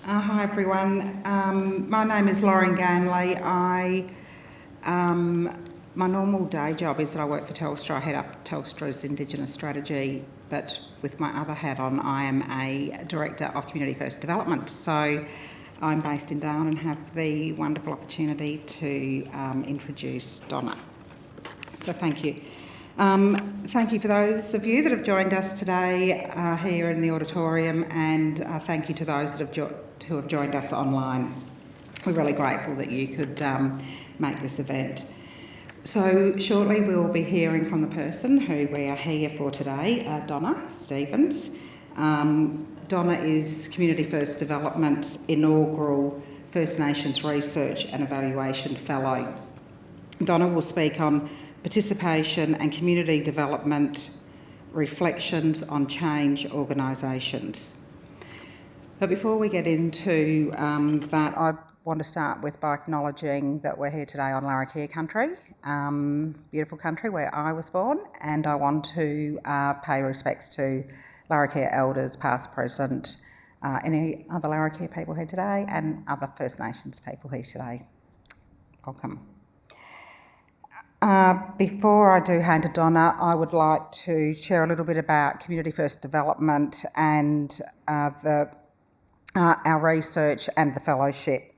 Hi everyone, my name is Lauren Ganley. My normal day job is that I work for Telstra. I head up Telstra's Indigenous strategy, but with my other hat on, I am a Director of Community First Development. So I'm based in Darwin and have the wonderful opportunity to introduce Donna. So thank you. Thank you for those of you that have joined us today here in the auditorium, and thank you to those that who have joined us online. We're really grateful that you could make this event. So shortly we'll be hearing from the person who we are here for today, Donna Stephens. Donna is Community First Development's Inaugural First Nations Research and Evaluation Fellow. Donna will speak on participation and community development, reflections on change organisations. But before we get into that, I want to start by acknowledging that we're here today on Larrakia Country, beautiful country where I was born, and I want to pay respects to Larrakia elders, past, present, any other Larrakia people here today, and other First Nations people here today. Welcome. Before I do hand to Donna, I would like to share a little bit about Community First Development and our research and the fellowship.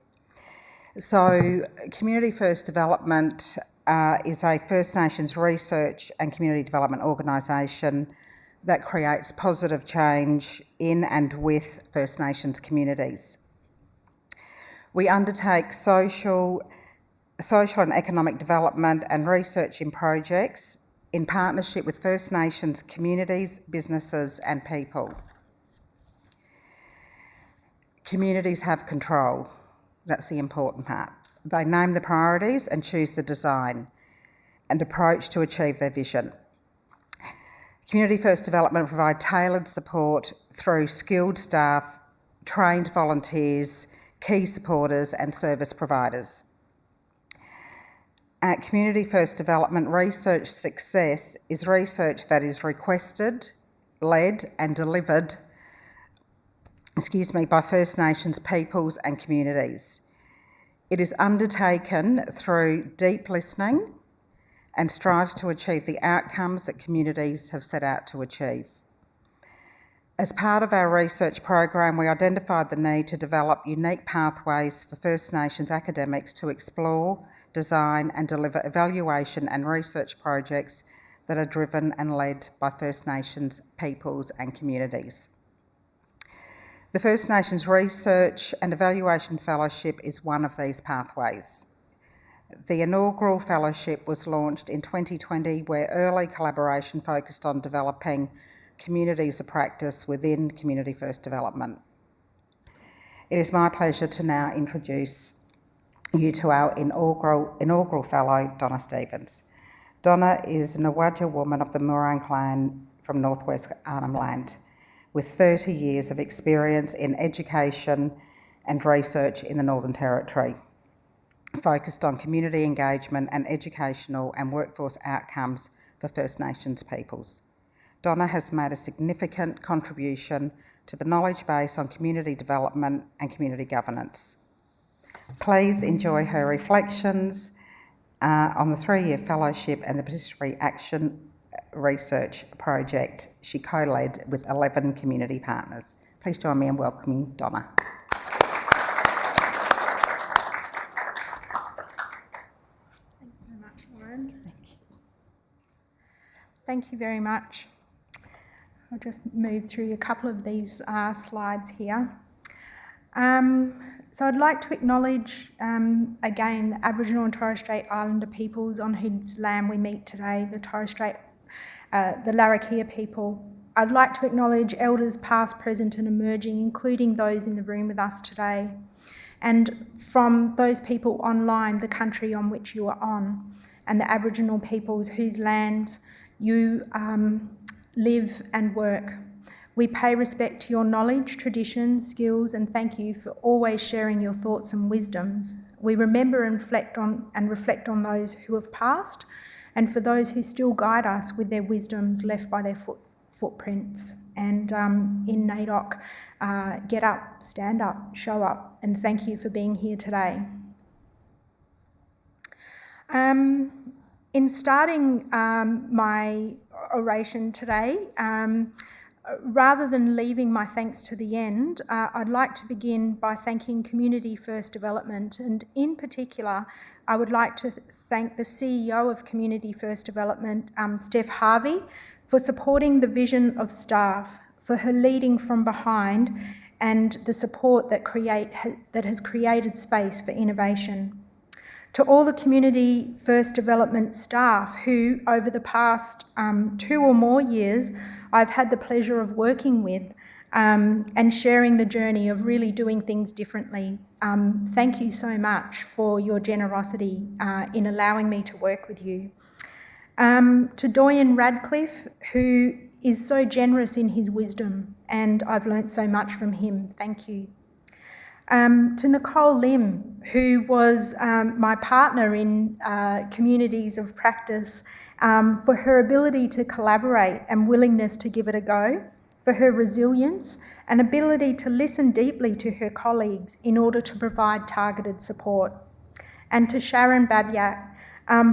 So Community First Development is a First Nations research and community development organisation that creates positive change in and with First Nations communities. We undertake social and economic development and research in projects in partnership with First Nations communities, businesses and people. Communities have control. That's the important part. They name the priorities and choose the design and approach to achieve their vision. Community First Development provide tailored support through skilled staff, trained volunteers, key supporters and service providers. At Community First Development, research success is research that is requested, led and delivered by First Nations peoples and communities. It is undertaken through deep listening and strives to achieve the outcomes that communities have set out to achieve. As part of our research program, we identified the need to develop unique pathways for First Nations academics to explore, design and deliver evaluation and research projects that are driven and led by First Nations peoples and communities. The First Nations Research and Evaluation Fellowship is one of these pathways. The Inaugural Fellowship was launched in 2020, where early collaboration focused on developing communities of practice within Community First Development. It is my pleasure to now introduce you to our inaugural fellow, Donna Stephens. Donna is an Iwaidja woman of the Murran clan from northwest Arnhem Land, with 30 years of experience in education and research in the Northern Territory, focused on community engagement and educational and workforce outcomes for First Nations peoples. Donna has made a significant contribution to the knowledge base on community development and community governance. Please enjoy her reflections on the 3-year fellowship and the Participatory Action Research project she co-led with 11 community partners. Please join me in welcoming Donna. Thanks so much, Lauren. Thank you. Thank you very much. I'll just move through a couple of these slides here. So I'd like to acknowledge again the Aboriginal and Torres Strait Islander peoples on whose land we meet today, the Torres Strait, the Larrakia people. I'd like to acknowledge elders past, present and emerging, including those in the room with us today, and from those people online, the country on which you are on, and the Aboriginal peoples whose lands you live and work. We pay respect to your knowledge, traditions, skills, and thank you for always sharing your thoughts and wisdoms. We remember and reflect on those who have passed, and for those who still guide us with their wisdoms left by their footprints and in NAIDOC, get up, stand up, show up, and thank you for being here today. In starting my oration today, rather than leaving my thanks to the end, I'd like to begin by thanking Community First Development, and in particular, I would like to thank the CEO of Community First Development, Steph Harvey, for supporting the vision of staff, for her leading from behind, and the support that has created space for innovation. To all the Community First Development staff who, over the past 2 or more years, I've had the pleasure of working with and sharing the journey of really doing things differently. Thank you so much for your generosity in allowing me to work with you. To Doyen Radcliffe, who is so generous in his wisdom, and I've learnt so much from him. Thank you. To Nicole Lim, who was my partner in Communities of Practice, for her ability to collaborate and willingness to give it a go, for her resilience and ability to listen deeply to her colleagues in order to provide targeted support. And to Sharon Babiak,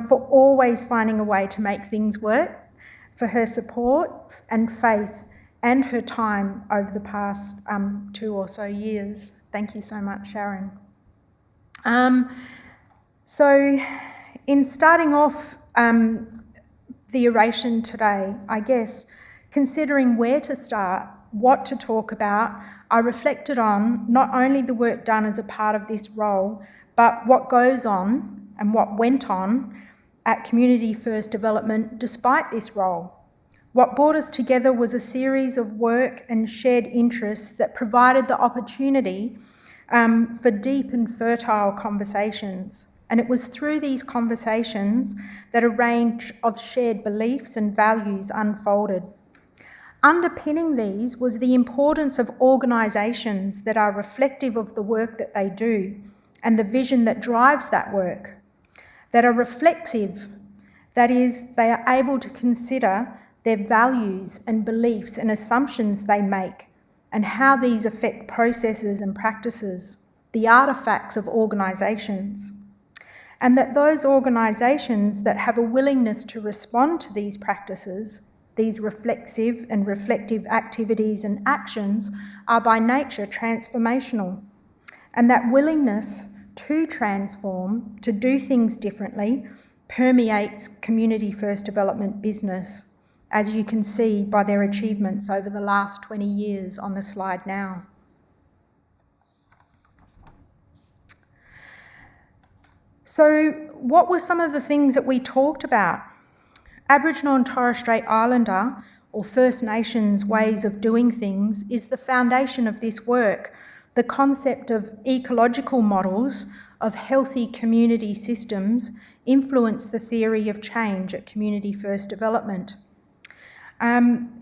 for always finding a way to make things work, for her support and faith and her time over the past 2 or so years. Thank you so much, Sharon. So in starting off the oration today, I guess, considering where to start, what to talk about, I reflected on not only the work done as a part of this role, but what goes on and what went on at Community First Development despite this role. What brought us together was a series of work and shared interests that provided the opportunity for deep and fertile conversations. And it was through these conversations that a range of shared beliefs and values unfolded. Underpinning these was the importance of organisations that are reflective of the work that they do and the vision that drives that work, that are reflexive, that is, they are able to consider their values and beliefs and assumptions they make and how these affect processes and practices, the artefacts of organisations. And that those organisations that have a willingness to respond to these practices, these reflexive and reflective activities and actions, are by nature transformational. And that willingness to transform, to do things differently, permeates Community First Development business, as you can see by their achievements over the last 20 years on the slide now. So what were some of the things that we talked about? Aboriginal and Torres Strait Islander, or First Nations ways of doing things, is the foundation of this work. The concept of ecological models of healthy community systems influence the theory of change at Community First Development.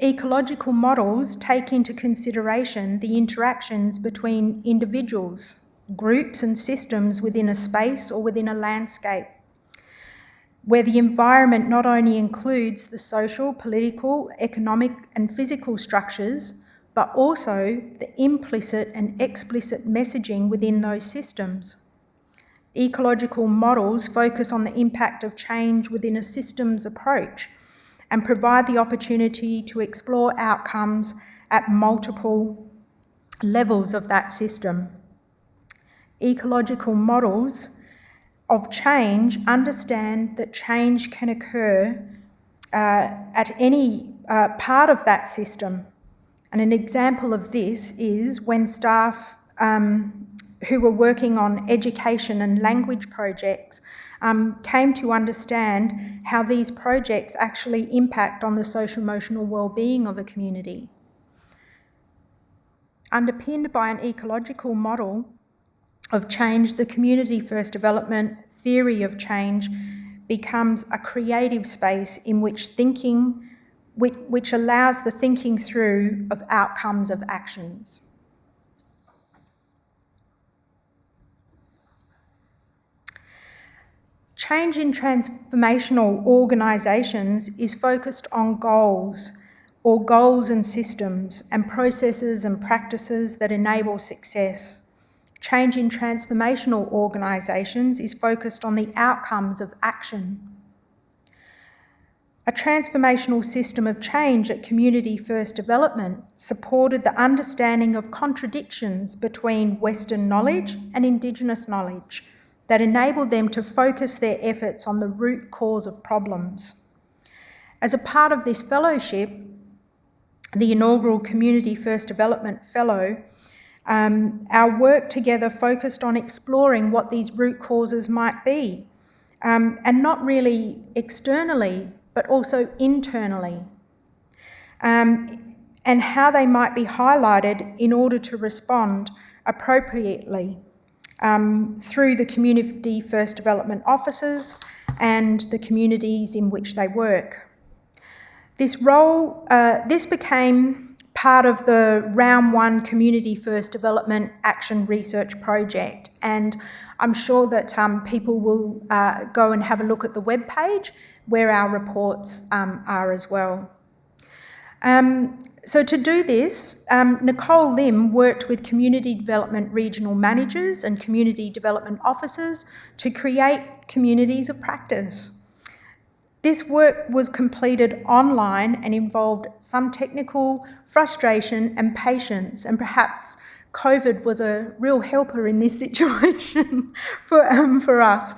Ecological models take into consideration the interactions between individuals, groups and systems within a space or within a landscape, where the environment not only includes the social, political, economic and physical structures, but also the implicit and explicit messaging within those systems. Ecological models focus on the impact of change within a systems approach and provide the opportunity to explore outcomes at multiple levels of that system. Ecological models of change understand that change can occur at any part of that system. And an example of this is when staff who were working on education and language projects came to understand how these projects actually impact on the social-emotional well-being of a community. Underpinned by an ecological model of change, the Community First Development theory of change becomes a creative space in which thinking, which allows the thinking through of outcomes of actions. Change in transformational organisations is focused on goals or goals and systems and processes and practices that enable success. Change in transformational organisations is focused on the outcomes of action. A transformational system of change at Community First Development supported the understanding of contradictions between Western knowledge and Indigenous knowledge that enabled them to focus their efforts on the root cause of problems. As a part of this fellowship, the inaugural Community First Development Fellow, our work together focused on exploring what these root causes might be, and not really externally, but also internally, and how they might be highlighted in order to respond appropriately through the Community First Development officers and the communities in which they work. This became part of the Round 1 Community First Development Action Research Project, and I'm sure that people will go and have a look at the webpage where our reports are as well. So to do this, Nicole Lim worked with Community Development Regional Managers and Community Development Officers to create communities of practice. This work was completed online and involved some technical frustration and patience, and perhaps COVID was a real helper in this situation for us,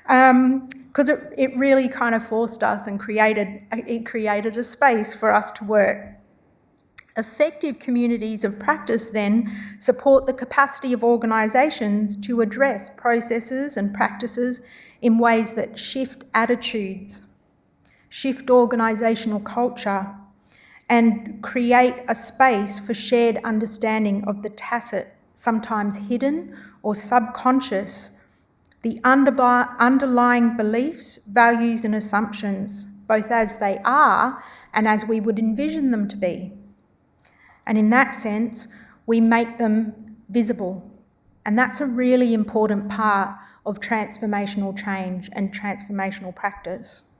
because it really kind of forced us and created a space for us to work. Effective communities of practice then support the capacity of organisations to address processes and practices in ways that shift attitudes, shift organisational culture, and create a space for shared understanding of the tacit, sometimes hidden or subconscious, the underlying beliefs, values and assumptions, both as they are and as we would envision them to be. And in that sense, we make them visible. And that's a really important part of transformational change and transformational practice.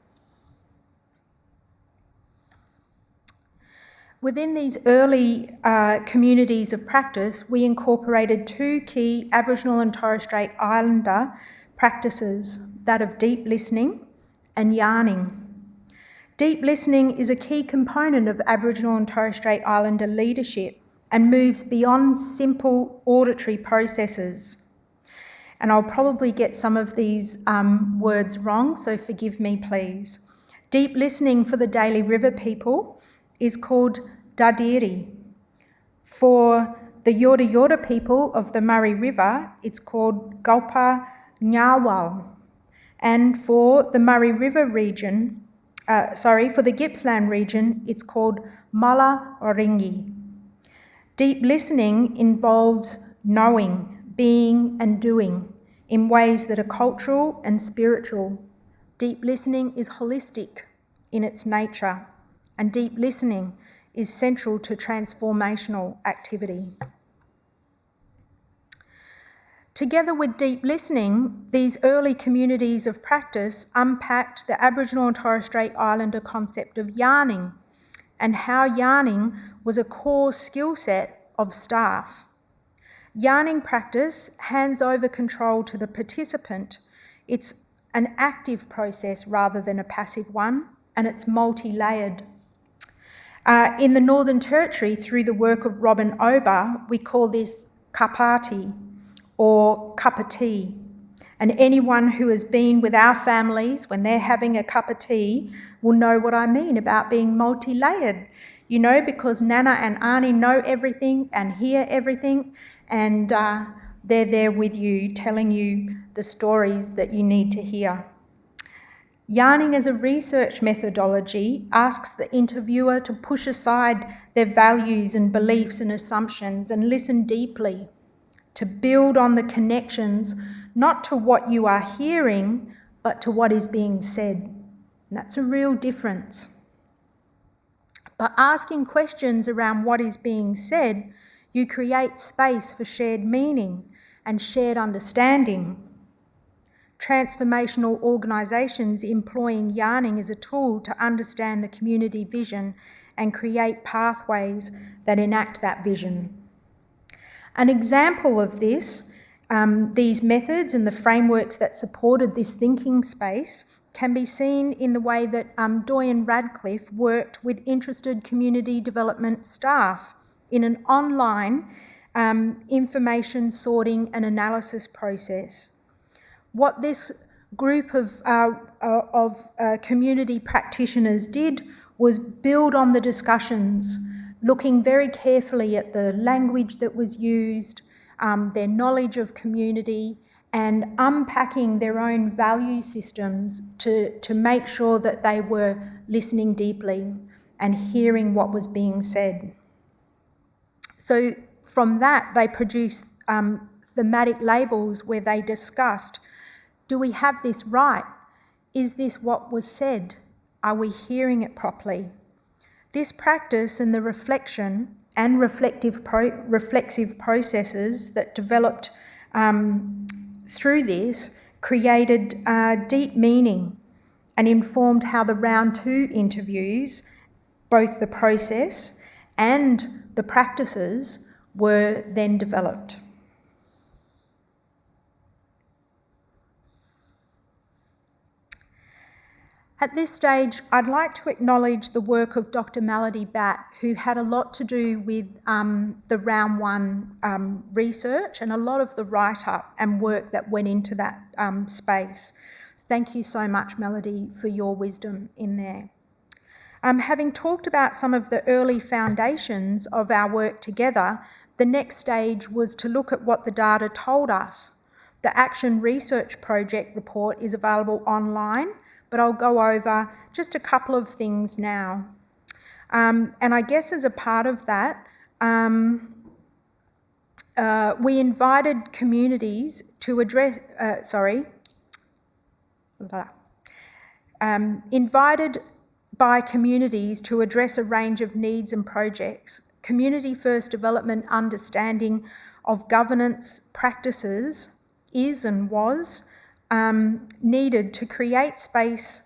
Within these early communities of practice, we incorporated two key Aboriginal and Torres Strait Islander practices, that of deep listening and yarning. Deep listening is a key component of Aboriginal and Torres Strait Islander leadership and moves beyond simple auditory processes. And I'll probably get some of these words wrong, so forgive me, please. Deep listening for the Daly River people is called Dadiri. For the Yorta Yorta people of the Murray River, it's called Gulpa Nyawal. And for the Murray River region, for the Gippsland region, it's called Mulla Oringi. Deep listening involves knowing, being and doing in ways that are cultural and spiritual. Deep listening is holistic in its nature, and deep listening is central to transformational activity. Together with deep listening, these early communities of practice unpacked the Aboriginal and Torres Strait Islander concept of yarning and how yarning was a core skill set of staff. Yarning practice hands over control to the participant. It's an active process rather than a passive one, and it's multi-layered. In the Northern Territory, through the work of Robin Ober, we call this kapati, or cup of tea. And anyone who has been with our families when they're having a cup of tea will know what I mean about being multi-layered, because Nana and Arnie know everything and hear everything, and they're there with you, telling you the stories that you need to hear. Yarning as a research methodology asks the interviewer to push aside their values and beliefs and assumptions and listen deeply, to build on the connections, not to what you are hearing, but to what is being said. And that's a real difference. By asking questions around what is being said, you create space for shared meaning and shared understanding. Transformational organisations employing yarning as a tool to understand the community vision and create pathways that enact that vision. An example of this, these methods and the frameworks that supported this thinking space can be seen in the way that Doyen Radcliffe worked with interested community development staff in an online information sorting and analysis process. What this group of community practitioners did was build on the discussions, looking very carefully at the language that was used, their knowledge of community, and unpacking their own value systems to make sure that they were listening deeply and hearing what was being said. So from that, they produced thematic labels where they discussed, do we have this right? Is this what was said? Are we hearing it properly? This practice and the reflection and reflexive processes that developed through this created deep meaning and informed how the round 2 interviews, both the process and the practices, were then developed. At this stage, I'd like to acknowledge the work of Dr. Melody Batt, who had a lot to do with the round 1 research and a lot of the write-up and work that went into that space. Thank you so much, Melody, for your wisdom in there. Having talked about some of the early foundations of our work together, the next stage was to look at what the data told us. The Action Research Project report is available online, but I'll go over just a couple of things now. And I guess as a part of that, we invited communities to address, invited by communities to address a range of needs and projects. Community first development understanding of governance practices is and was needed to create space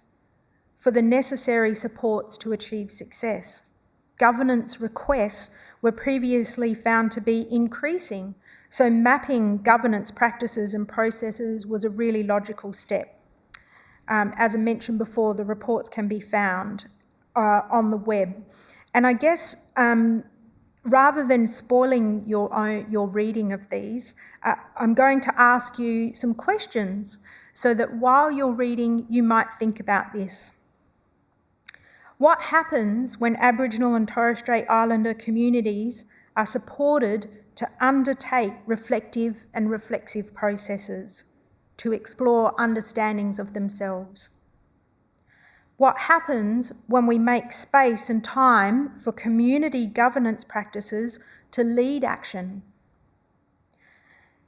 for the necessary supports to achieve success. Governance requests were previously found to be increasing, so mapping governance practices and processes was a really logical step. As I mentioned before, the reports can be found on the web. And I guess rather than spoiling your reading of these, I'm going to ask you some questions so that while you're reading, you might think about this. What happens when Aboriginal and Torres Strait Islander communities are supported to undertake reflective and reflexive processes to explore understandings of themselves? What happens when we make space and time for community governance practices to lead action?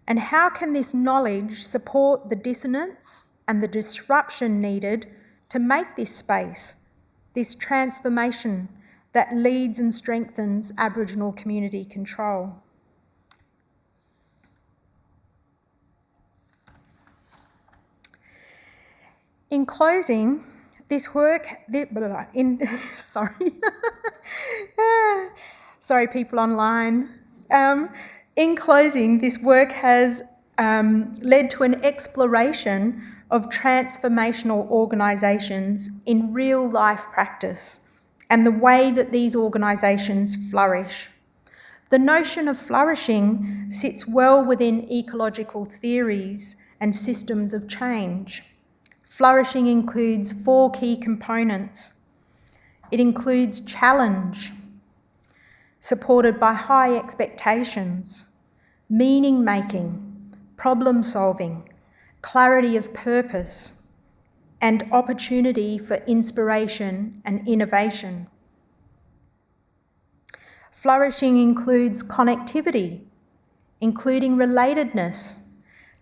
And how can this knowledge support the dissonance and the disruption needed to make this space, this transformation that leads and strengthens Aboriginal community control? In closing, this work, sorry people online. In closing, this work has led to an exploration of transformational organisations in real life practice and the way that these organisations flourish. The notion of flourishing sits well within ecological theories and systems of change. Flourishing includes 4 key components. It includes challenge, supported by high expectations, meaning-making, problem-solving, clarity of purpose, and opportunity for inspiration and innovation. Flourishing includes connectivity, including relatedness,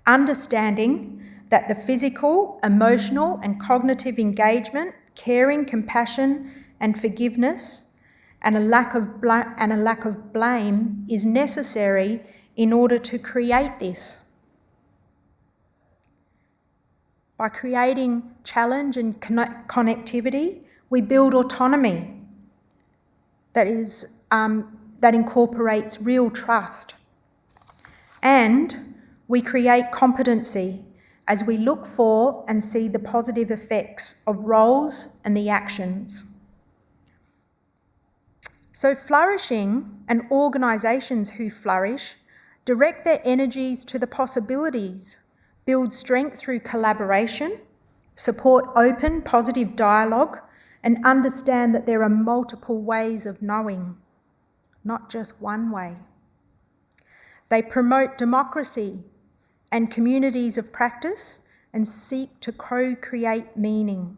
understanding that the physical, emotional, and cognitive engagement, caring, compassion, and forgiveness, and a lack of blame is necessary in order to create this. By creating challenge and connectivity, we build autonomy. that incorporates real trust. And we create competency as we look for and see the positive effects of roles and the actions. So flourishing and organisations who flourish direct their energies to the possibilities, build strength through collaboration, support open, positive dialogue, and understand that there are multiple ways of knowing, not just one way. They promote democracy and communities of practice and seek to co-create meaning.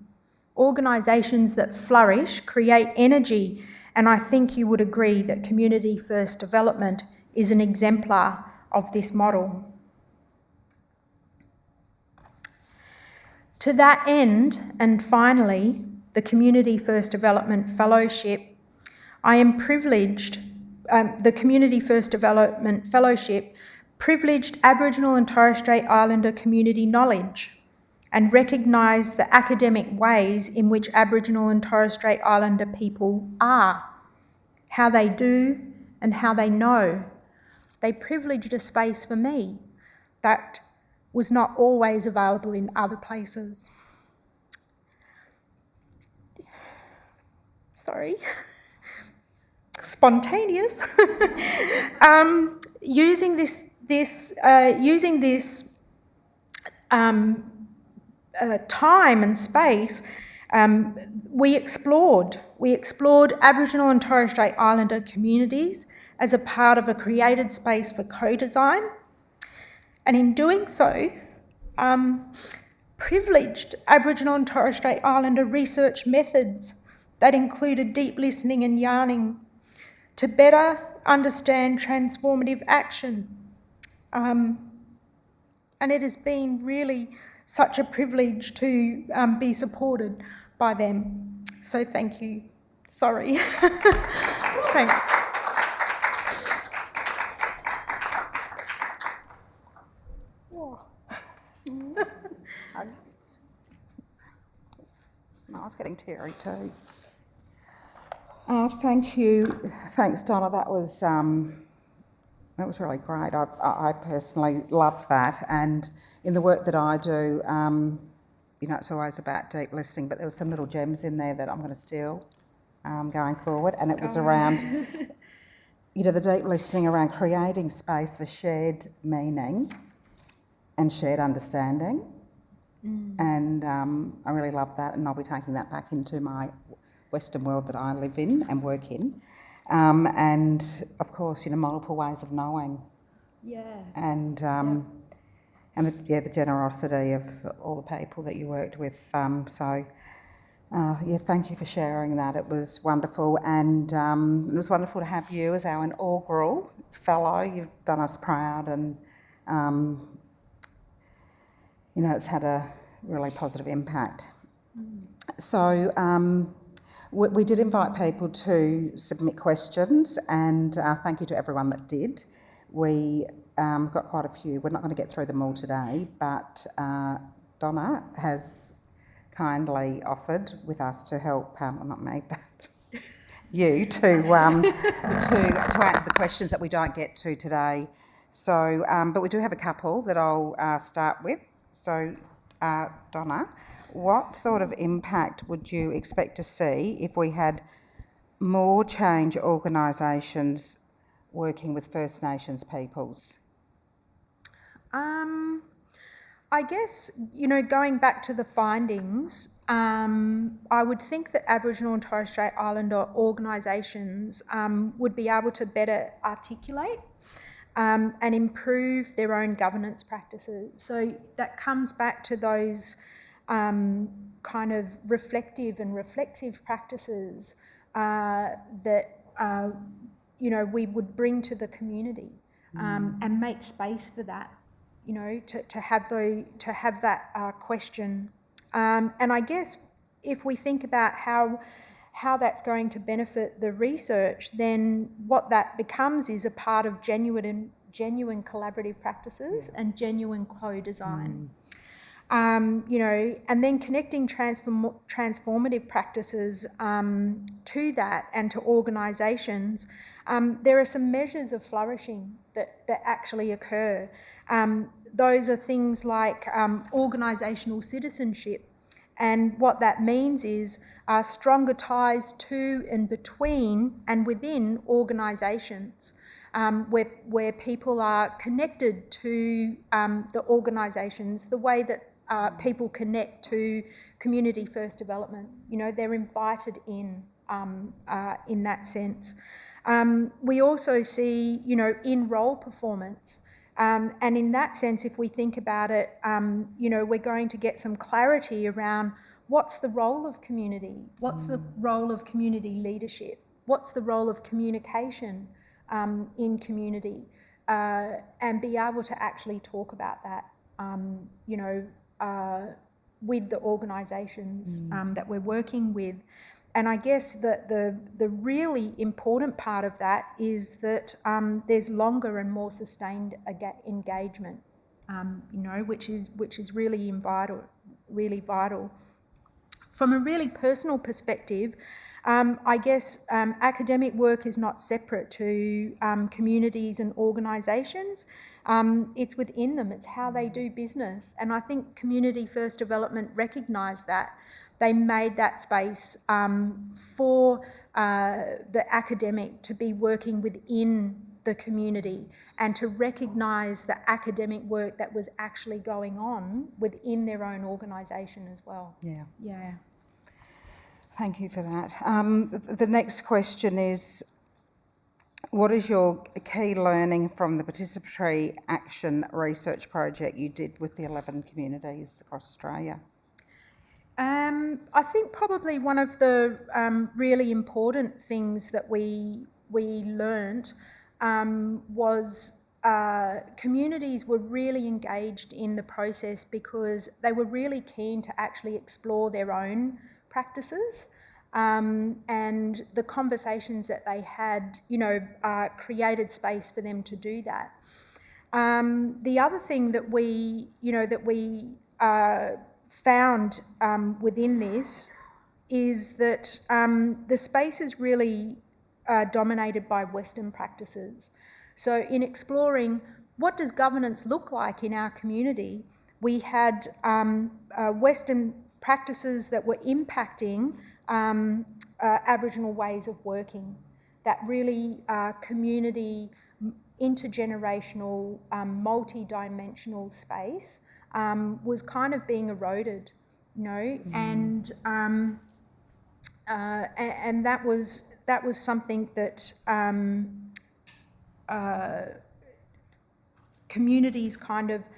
Organisations that flourish create energy, and I think you would agree that community first development is an exemplar of this model. To that end, and finally, the Community First Development Fellowship, I am privileged, the Community First Development Fellowship privileged Aboriginal and Torres Strait Islander community knowledge and recognised the academic ways in which Aboriginal and Torres Strait Islander people are, how they do and how they know. They privileged a space for me that was not always available in other places. Sorry. Spontaneous. Using this time and space, we explored Aboriginal and Torres Strait Islander communities as a part of a created space for co-design, and in doing so, privileged Aboriginal and Torres Strait Islander research methods that included deep listening and yarning to better understand transformative action. And it has been really such a privilege to be supported by them. So thank you. Sorry. Thanks. I was getting teary too. Thank you. Thanks, Donna. That was really great. I personally loved that, and in the work that I do, it's always about deep listening, but there were some little gems in there that I'm going to steal going forward, and it was around, the deep listening around creating space for shared meaning and shared understanding. And I really love that, and I'll be taking that back into my Western world that I live in and work in. And of course, multiple ways of knowing. Yeah. And the generosity of all the people that you worked with. Thank you for sharing that. It was wonderful, and it was wonderful to have you as our inaugural fellow. You've done us proud, and it's had a really positive impact. So we did invite people to submit questions, and thank you to everyone that did. We got quite a few. We're not going to get through them all today, but Donna has kindly offered with us to help, not me, but you, to answer the questions that we don't get to today. So, but we do have a couple that I'll start with. So, Donna, what sort of impact would you expect to see if we had more change organisations working with First Nations peoples? I guess, going back to the findings, I would think that Aboriginal and Torres Strait Islander organisations would be able to better articulate and improve their own governance practices. So that comes back to those kind of reflective and reflexive practices that we would bring to the community and make space for that. To have that question, and I guess if we think about how that's going to benefit the research, then what that becomes is a part of genuine collaborative practices and genuine co-design. And then connecting transformative practices to that and to organisations. There are some measures of flourishing that actually occur. Those are things like organisational citizenship, and what that means is stronger ties to and between and within organisations. Where people are connected to the organisations, the way that people connect to community first development. They're invited in that sense. We also see, in-role performance. And in that sense, if we think about it, we're going to get some clarity around what's the role of community, what's the role of community leadership, what's the role of communication in community, and be able to actually talk about that, with the organisations that we're working with. And I guess that the really important part of that is that there's longer and more sustained engagement, which is really vital. From a really personal perspective, I guess academic work is not separate to communities and organisations. It's within them, it's how they do business. And I think Community First Development recognised that. They made that space for the academic to be working within the community and to recognise the academic work that was actually going on within their own organisation as well. Yeah. Thank you for that. The next question is, what is your key learning from the Participatory Action Research Project you did with the 11 communities across Australia? I think probably one of the really important things that we learnt was communities were really engaged in the process because they were really keen to actually explore their own practices, and the conversations that they had, created space for them to do that. The other thing that we found within this is that the space is really dominated by Western practices. So in exploring what does governance look like in our community, we had Western practices that were impacting Aboriginal ways of working, that really community, intergenerational, multi-dimensional space was kind of being eroded, and that was something that communities kind of,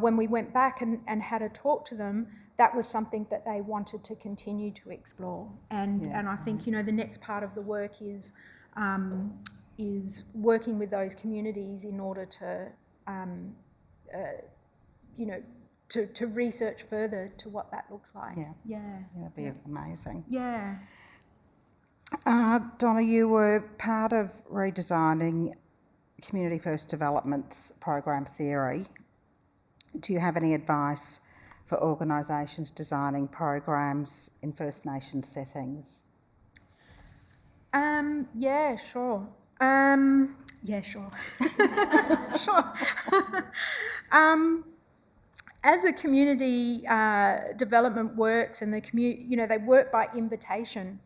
when we went back and had a talk to them, that was something that they wanted to continue to explore. And I think, the next part of the work is working with those communities in order to, to research further to what that looks like. That'd be amazing. Yeah. Donna, you were part of redesigning Community First Development's program theory. Do you have any advice for organisations designing programs in First Nation settings? Yeah, sure. Sure. As a community development works, and they work by invitation,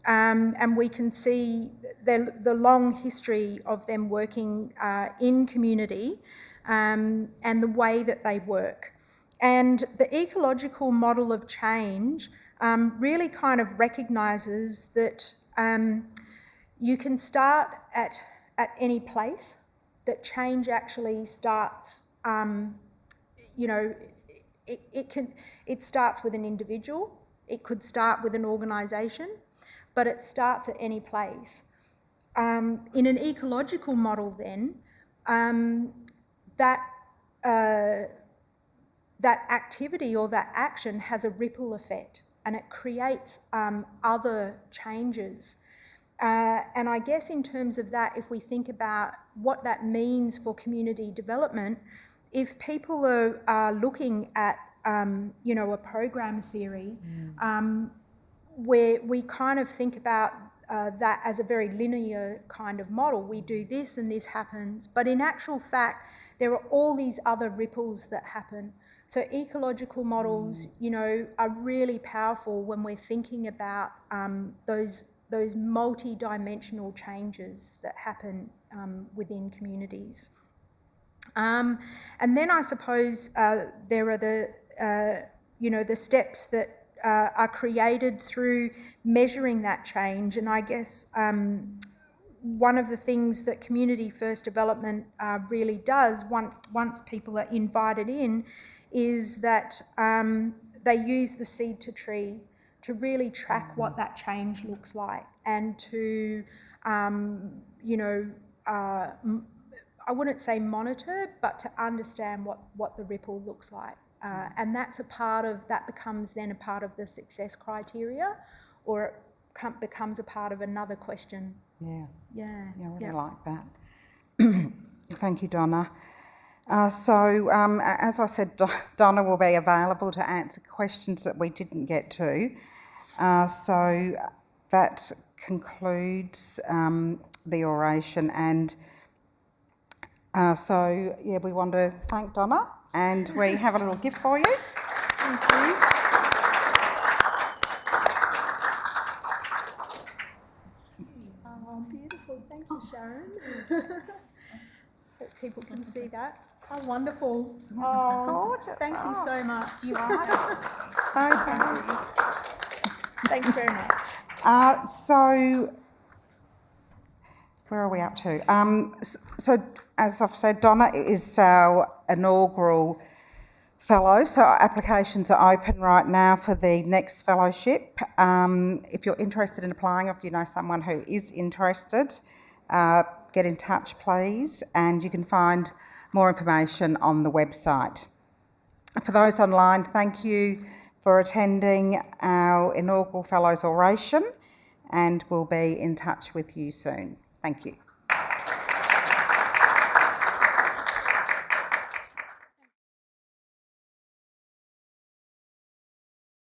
and we can see the long history of them working in community, and the way that they work. And the ecological model of change really kind of recognises that you can start at any place, that change actually starts, it starts with an individual, it could start with an organisation, but it starts at any place. In an ecological model then, that activity or that action has a ripple effect, and it creates other changes. And I guess in terms of that, if we think about what that means for community development, if people are looking at a program theory, where we kind of think about that as a very linear kind of model. We do this and this happens, but in actual fact, there are all these other ripples that happen. So ecological models, are really powerful when we're thinking about those multi-dimensional changes that happen within communities. And then I suppose there are the steps that are created through measuring that change. And I guess one of the things that community first development really does, once people are invited in, is that they use the seed to tree to really track what that change looks like, and to, I wouldn't say monitor, but to understand what the ripple looks like. And that becomes then a part of the success criteria, or it becomes a part of another question. Yeah, I really like that. Thank you, Donna. As I said, Donna will be available to answer questions that we didn't get to. So that concludes the oration, and we want to thank Donna, and we have a little gift for you. Thank you. Oh, beautiful. Thank you, Sharon. So people can see that. How wonderful. Oh, thank you so much. You are. Photos. Thanks very much. So where are we up to? So as I've said, Donna is our inaugural fellow, so our applications are open right now for the next fellowship. If you're interested in applying, or if you know someone who is interested, get in touch please, and you can find more information on the website. For those online, thank you for attending our inaugural Fellows Oration, and we'll be in touch with you soon. Thank you.